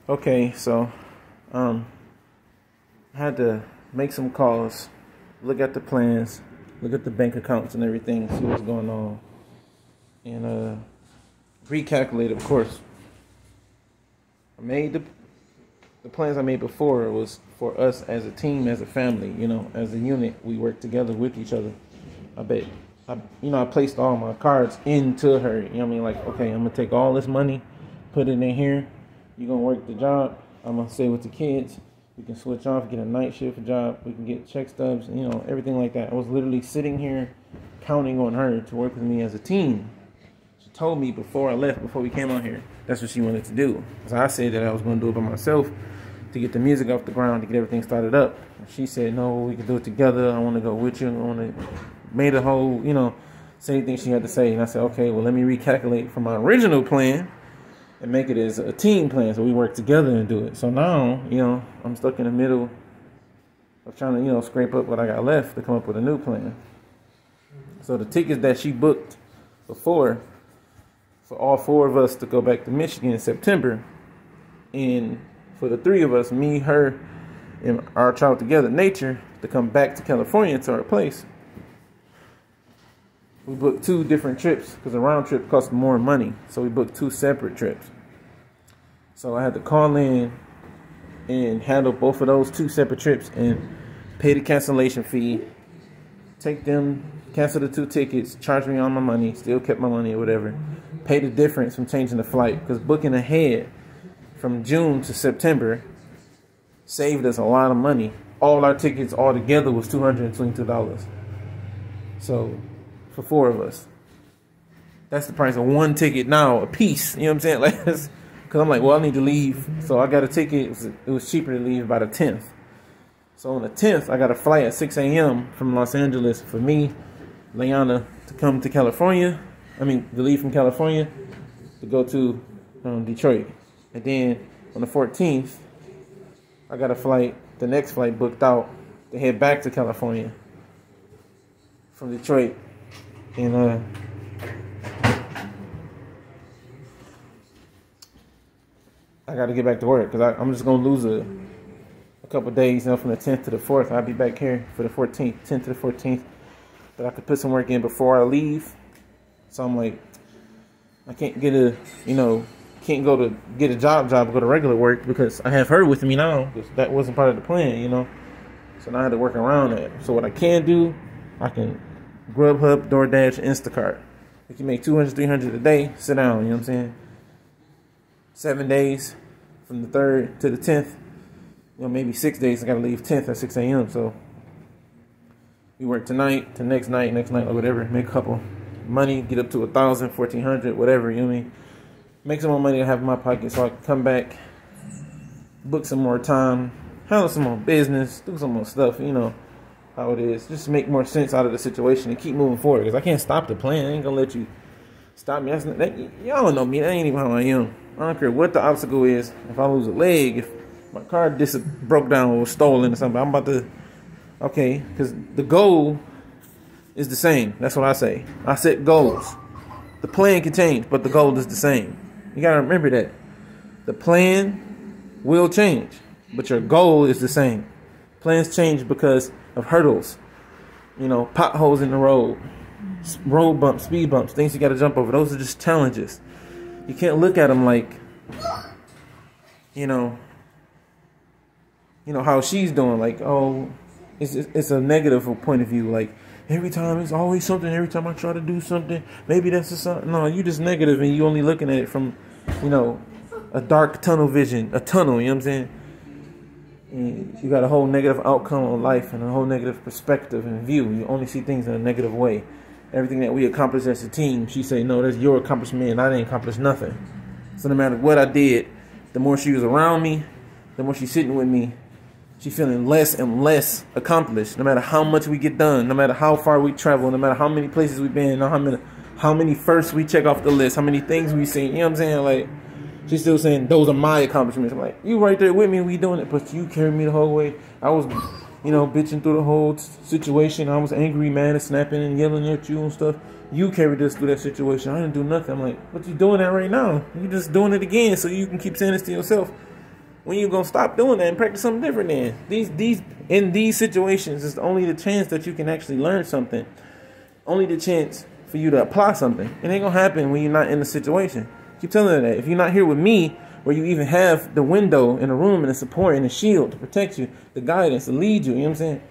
Okay, so I had to make some calls, look at the plans, look at the bank accounts and everything, see what's going on, and recalculate. Of course, I made the plans I made before was for us as a team, as a family, as a unit. We work together with each other. I placed all my cards into her. You know what I mean? Like, okay, I'm gonna take all this money, put it in here. You're going to work the job. I'm going to stay with the kids. We can switch off, get a night shift job. We can get check stubs, everything like that. I was literally sitting here counting on her to work with me as a team. She told me before I left, before we came out here, that's what she wanted to do. So I said that I was going to do it by myself to get the music off the ground, to get everything started up. And she said, no, we can do it together. I want to go with you. I want to make the whole, say anything she had to say. And I said, okay, well, let me recalculate from my original plan and make it as a team plan, so we work together and do it. So now, I'm stuck in the middle of trying to, scrape up what I got left to come up with a new plan. So the tickets that she booked before, for all four of us to go back to Michigan in September, and for the three of us, me, her, and our child together, Nature, to come back to California to our place, we booked two different trips because a round trip costs more money. So we booked two separate trips. So I had to call in and handle both of those two separate trips and pay the cancellation fee. Take them, cancel the two tickets, charge me all my money, still kept my money or whatever. Pay the difference from changing the flight, because booking ahead from June to September saved us a lot of money. All our tickets all together was $222. So for four of us, that's the price of one ticket now a piece. You know what I'm saying? Like, because I'm like, well, I need to leave, so I got a ticket. It was cheaper to leave by the 10th. So on the 10th, I got a flight at 6 a.m. from Los Angeles for me, Leanna, to come to California. To leave from California to go to Detroit. And then on the 14th, I got a flight, the next flight booked out to head back to California from Detroit. And I got to get back to work because I'm just going to lose a couple of days, from the 10th to the 4th. I'll be back here for the 14th, 10th to the 14th. But I could put some work in before I leave. So I'm like, I can't get can't go to get a job, go to regular work because I have her with me now. Because that wasn't part of the plan, So now I had to work around that. So what I can do, I can Grubhub, DoorDash, Instacart. You can make $200, $300 a day. Sit down, you know what I'm saying? 7 days from the 3rd to the 10th. Maybe 6 days. I got to leave 10th at 6 a.m. So we work tonight to next night, or whatever. Make a couple money, get up to $1,000, $1,400, whatever. You know what I mean? Make some more money to have in my pocket so I can come back, book some more time, handle some more business, do some more stuff. How it is. Just make more sense out of the situation and keep moving forward. Because I can't stop the plan. I ain't gonna let you stop me. Y'all don't know me. That ain't even how I am. I don't care what the obstacle is. If I lose a leg, if my car broke down or was stolen or something, I'm about to. Okay, because the goal is the same. That's what I say. I set goals. The plan can change, but the goal is the same. You gotta remember that. The plan will change, but your goal is the same. Plans change because of hurdles, potholes in the road bumps, speed bumps, things you got to jump over. Those are just challenges. You can't look at them like, how she's doing. Like, oh, it's a negative point of view. Like, every time it's always something. Every time I try to do something, maybe that's just something. No, you just negative, and you only looking at it from, a dark tunnel vision, a tunnel. You know what I'm saying? And you got a whole negative outcome on life and a whole negative perspective and view. You only see things in a negative way. Everything that we accomplish as a team, she say, no, that's your accomplishment and I didn't accomplish nothing. So no matter what I did, the more she was around me, the more she's sitting with me, she feeling less and less accomplished. No matter how much we get done, no matter how far we travel, no matter how many places we've been, how many firsts we check off the list, how many things we seen, you know what I'm saying? Like, she's still saying, those are my accomplishments. I'm like, you right there with me, we doing it. But you carried me the whole way. I was, bitching through the whole situation. I was angry, mad, and snapping and yelling at you and stuff. You carried us through that situation. I didn't do nothing. I'm like, but you doing that right now. You just doing it again so you can keep saying this to yourself. When you gonna stop doing that and practice something different then? In these situations, it's only the chance that you can actually learn something. Only the chance for you to apply something. It ain't gonna happen when you're not in the situation. Keep telling her that. If you're not here with me, where you even have the window in the room and the support and the shield to protect you, the guidance to lead you, you know what I'm saying?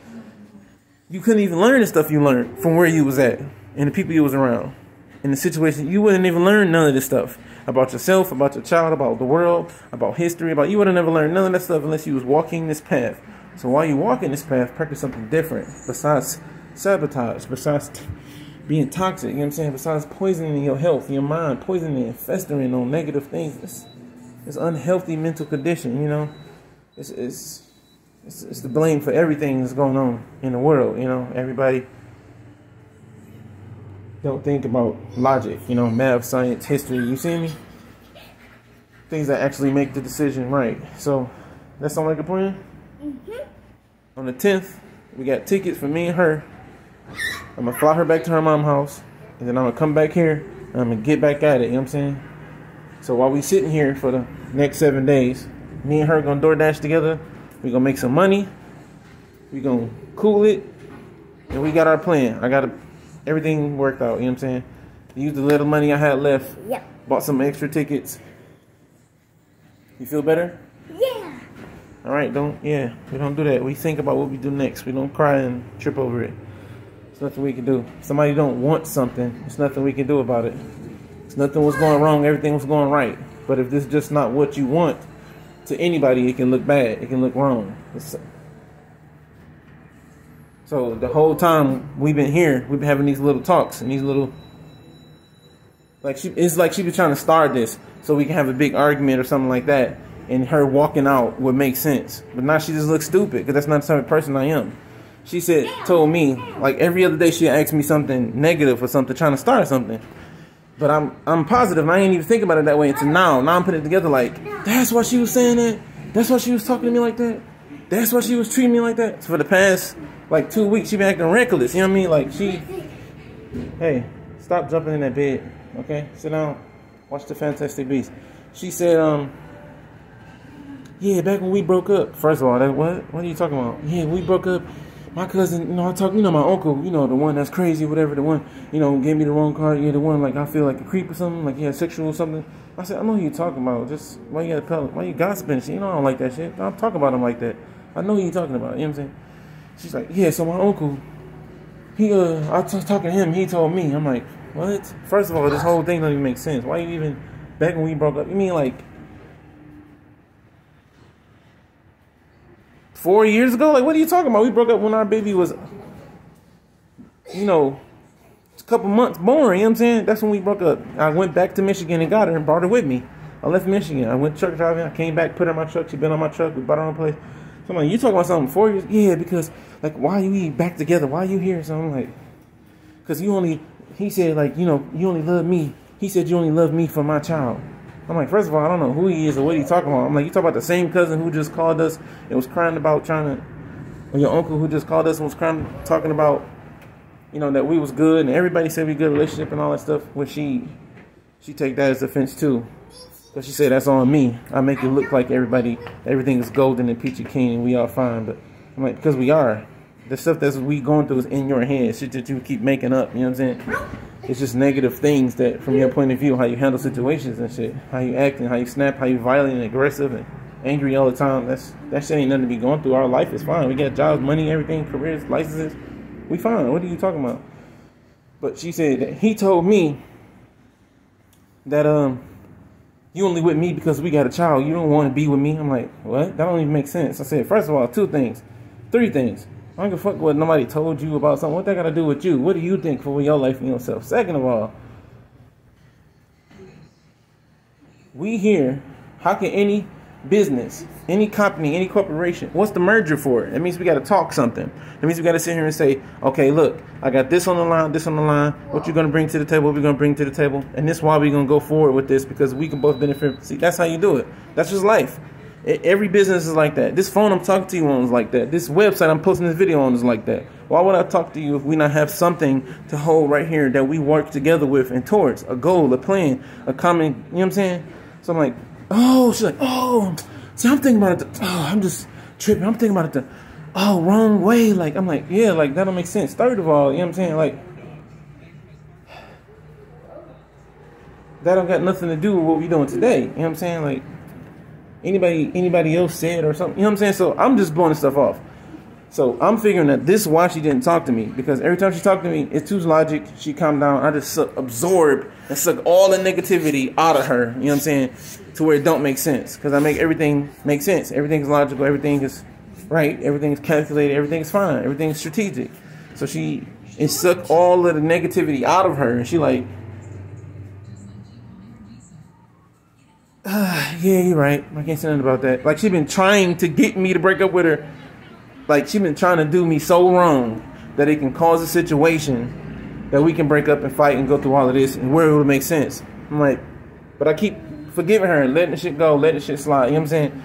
You couldn't even learn the stuff you learned from where you was at and the people you was around. In the situation, you wouldn't even learn none of this stuff about yourself, about your child, about the world, about history, you would have never learned none of that stuff unless you was walking this path. So while you walking this path, practice something different besides sabotage, besides being toxic, you know what I'm saying? Besides poisoning your health, your mind, poisoning and festering on negative things. It's unhealthy mental condition, you know. It's the blame for everything that's going on in the world, you know. Everybody don't think about logic, you know, math, science, history, you see me? Things that actually make the decision right. So, that sound like a plan? Mm-hmm. On the 10th, we got tickets for me and her. I'm going to fly her back to her mom's house, and then I'm going to come back here, and I'm going to get back at it, you know what I'm saying? So while we sitting here for the next 7 days, me and her going to DoorDash together. We're going to make some money. We're going to cool it. And we got our plan. I got everything worked out, you know what I'm saying? Used the little money I had left. Yep. Bought some extra tickets. You feel better? Yeah. All right, we don't do that. We think about what we do next. We don't cry and trip over it. There's nothing we can do. If somebody don't want something, there's nothing we can do about it. Nothing was going wrong, everything was going right. But if this is just not what you want, to anybody, it can look bad, it can look wrong. So the whole time we've been here, we've been having these little talks and these little, it's like she was trying to start this so we can have a big argument or something like that, and her walking out would make sense. But now she just looks stupid because that's not the type of person I am. She told me, like every other day she asked me something negative or something, trying to start something. But I'm positive, and I ain't even think about it that way until now. Now I'm putting it together like, that's why she was saying that? That's why she was talking to me like that? That's why she was treating me like that? So for the past, 2 weeks, she been acting reckless, you know what I mean? Hey, stop jumping in that bed, okay? Sit down, watch the Fantastic Beasts. She said, yeah, back when we broke up. First of all, what are you talking about? Yeah, we broke up. My cousin, my uncle, the one that's crazy, whatever, the one, gave me the wrong card. Yeah, the one, I feel like a creep or something, like, yeah, sexual or something. I said, I know who you're talking about. Just, why you gossiping? I don't like that shit. Don't talk about him like that. I know who you're talking about. You know what I'm saying? She's like, yeah, so my uncle, I was talking to him. He told me. I'm like, what? First of all, this whole thing doesn't even make sense. Why you even, back when we broke up, you mean 4 years ago? What are you talking about? We broke up when our baby was, a couple months born, you know what I'm saying? That's when we broke up. I went back to Michigan and got her and brought her with me. I left Michigan. I went truck driving. I came back, put her in my truck. She been on my truck. We bought her own place. So I'm like, you talking about something 4 years? Yeah, because, why are you back together? Why are you here? So I'm like, because he said, you only love me. He said you only love me for my child. I'm like, first of all, I don't know who he is or what he's talking about. I'm like, you talking about the same cousin who just called us and was crying about or your uncle who just called us and was crying, talking about, that we was good and everybody said we good relationship and all that stuff. Well, she take that as offense too. Because she said that's on me. I make it look like everything is golden and peachy keen and we all fine. But I'm like, because we are. The stuff that we going through is in your head. Shit that you keep making up, you know what I'm saying? It's just negative things that, from your point of view, how you handle situations and shit. How you act and how you snap, how you violent and aggressive and angry all the time. That shit ain't nothing to be going through. Our life is fine. We got jobs, money, everything, careers, licenses. We fine. What are you talking about? But she said that he told me that you only with me because we got a child. You don't want to be with me. I'm like, what? That don't even make sense. I said, first of all, 3 things. I don't give a fuck what nobody told you about something. What that got to do with you? What do you think for your life and yourself? Second of all, we here. How can any business, any company, any corporation, what's the merger for? That means we got to talk something. That means we got to sit here and say, okay, look, I got this on the line, this on the line. What you going to bring to the table? What we going to bring to the table? And this is why we going to go forward with this, because we can both benefit. See, that's how you do it. That's just life. Every business is like that. This phone I'm talking to you on is like that. This website I'm posting this video on is like that. Why would I talk to you if we not have something to hold right here that we work together with and towards? A goal, a plan, a common, you know what I'm saying? So I'm like, oh, she's like, oh, See, I'm thinking about it. I'm just tripping. I'm thinking about it wrong way. Like, I'm like, yeah, like, that don't make sense. Third of all, you know what I'm saying? Like, that don't got nothing to do with what we doing today. You know what I'm saying? Like, anybody else said or something. You know what I'm saying? So I'm just blowing this stuff off. So I'm figuring that this is why she didn't talk to me, because every time she talked to me, it's too logic. She calmed down. I just absorb and suck all the negativity out of her. You know what I'm saying? To where it don't make sense, because I make everything make sense. Everything's logical. Everything is right. Everything is calculated. Everything is fine. Everything is strategic. So she suck all of the negativity out of her, and she like, yeah, you're right. I can't say nothing about that. Like, she been trying to get me to break up with her. Like, she been trying to do me so wrong that it can cause a situation that we can break up and fight and go through all of this and where it would make sense. I'm like, but I keep forgiving her and letting the shit go, letting the shit slide. You know what I'm saying?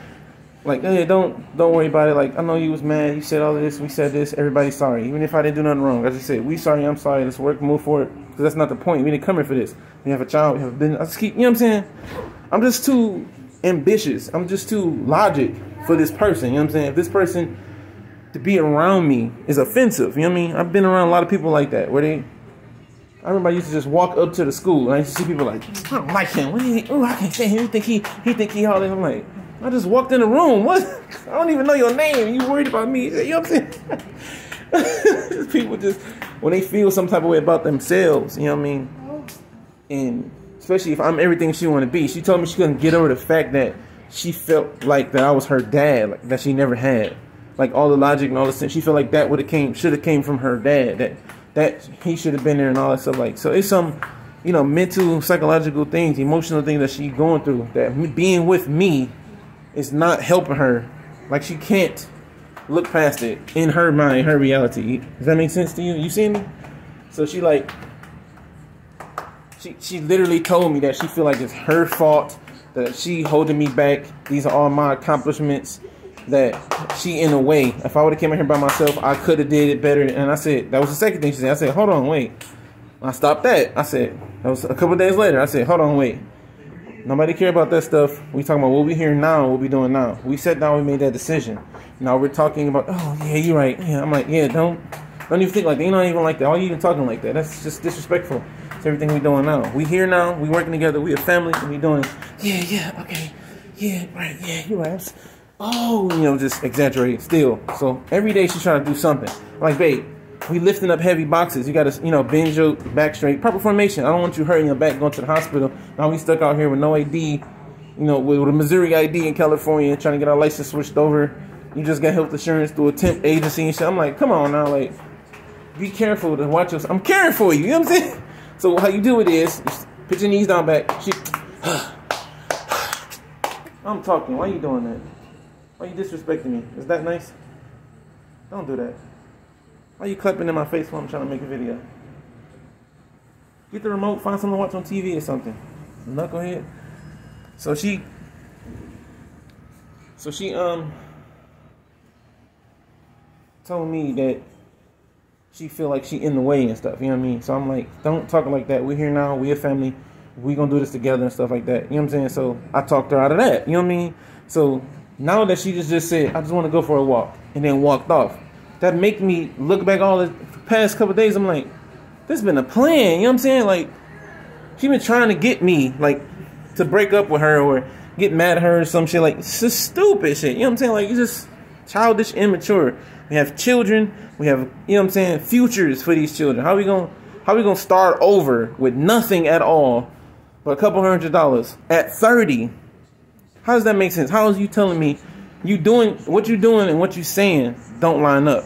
Like, hey, don't worry about it. Like, I know you was mad. You said all of this. We said this. Everybody's sorry. Even if I didn't do nothing wrong. I just said, we sorry. I'm sorry. Let's work, move forward. Because that's not the point. We didn't come here for this. We have a child. We have a business. I just keep, you know what I'm saying? I'm just too ambitious. I'm just too logic for this person. You know what I'm saying? If this person to be around me is offensive, you know what I mean? I've been around a lot of people like that, where I remember I used to just walk up to the school and I used to see people like, I don't like him. Oh, I can't stand him. He think he all this. I'm like, I just walked in the room. What? I don't even know your name. You worried about me? You know what I'm saying? People just, when they feel some type of way about themselves, you know what I mean? And especially if I'm everything she want to be. She told me she couldn't get over the fact that she felt like that I was her dad, like that she never had. Like, all the logic and all the sense, she felt like that should have came from her dad, that he should have been there and all that stuff. Like, so it's some, you know, mental, psychological things, emotional things that she's going through, that being with me is not helping her. Like, she can't look past it in her mind, her reality. Does that make sense to you? You see me? So she like, she literally told me that she feel like it's her fault, that she holding me back. These are all my accomplishments. That she in a way, if I would have came in here by myself, I could have did it better. And I said, that was the second thing she said. I said, hold on, wait. I stopped that. I said, that was a couple of days later. I said, hold on, wait. Nobody care about that stuff. We talking about what we here now, what we doing now. We sat down, we made that decision. Now we're talking about, oh yeah, you're right. Yeah, I'm like, yeah, don't even think like that. You're not even like that. Why are you even talking like that? That's just disrespectful to everything we doing now. We here now, we working together, we a family, and we doing, yeah, okay, yeah, right, yeah, you're right. Oh, you know, just exaggerating still. So every day she's trying to do something. I'm like, babe, we lifting up heavy boxes. You got to, you know, bend your back straight. Proper formation. I don't want you hurting your back going to the hospital. Now we stuck out here with no ID, you know, with a Missouri ID in California, trying to get our license switched over. You just got health insurance through a temp agency and shit. I'm like, come on now, like, be careful to watch us. I'm caring for you. You know what I'm saying? So how you do it is, you put your knees down back. I'm talking. Why are you doing that? Why are you disrespecting me? Is that nice? Don't do that. Why are you clapping in my face while I'm trying to make a video? Get the remote, find something to watch on TV or something. Knucklehead. So she told me that she feel like she in the way and stuff, you know what I mean? So I'm like, don't talk like that. We're here now, we a family, we gonna do this together and stuff like that. You know what I'm saying? So I talked her out of that, you know what I mean? So now that she just said, I just want to go for a walk, and then walked off, that make me look back all the past couple of days. I'm like, this been a plan. You know what I'm saying? Like, she been trying to get me, like, to break up with her or get mad at her or some shit. Like, it's just stupid shit. You know what I'm saying? Like, it's just childish, immature. We have children. We have, you know what I'm saying, futures for these children. How we gonna start over with nothing at all but a couple $100 at 30? How does that make sense? How is you telling me you doing what you doing and what you saying don't line up?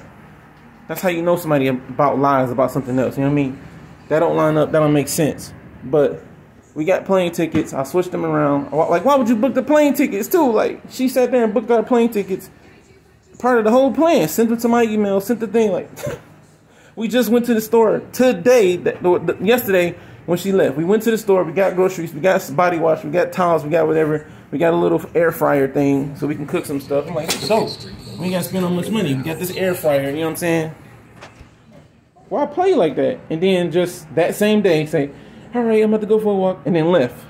That's how you know somebody about lies about something else. You know what I mean? That don't line up. That don't make sense. But we got plane tickets. I switched them around. Like, why would you book the plane tickets too? Like, she sat there and booked our plane tickets. Part of the whole plan. Sent it to my email. Sent the thing. Like, we just went to the store today. Yesterday when she left, we went to the store. We got groceries. We got body wash. We got towels. We got whatever. We got a little air fryer thing so we can cook some stuff. I'm like, dope. We ain't got to spend that much money. We got this air fryer. You know what I'm saying? Why play like that? And then just that same day say, all right, I'm about to go for a walk, and then left.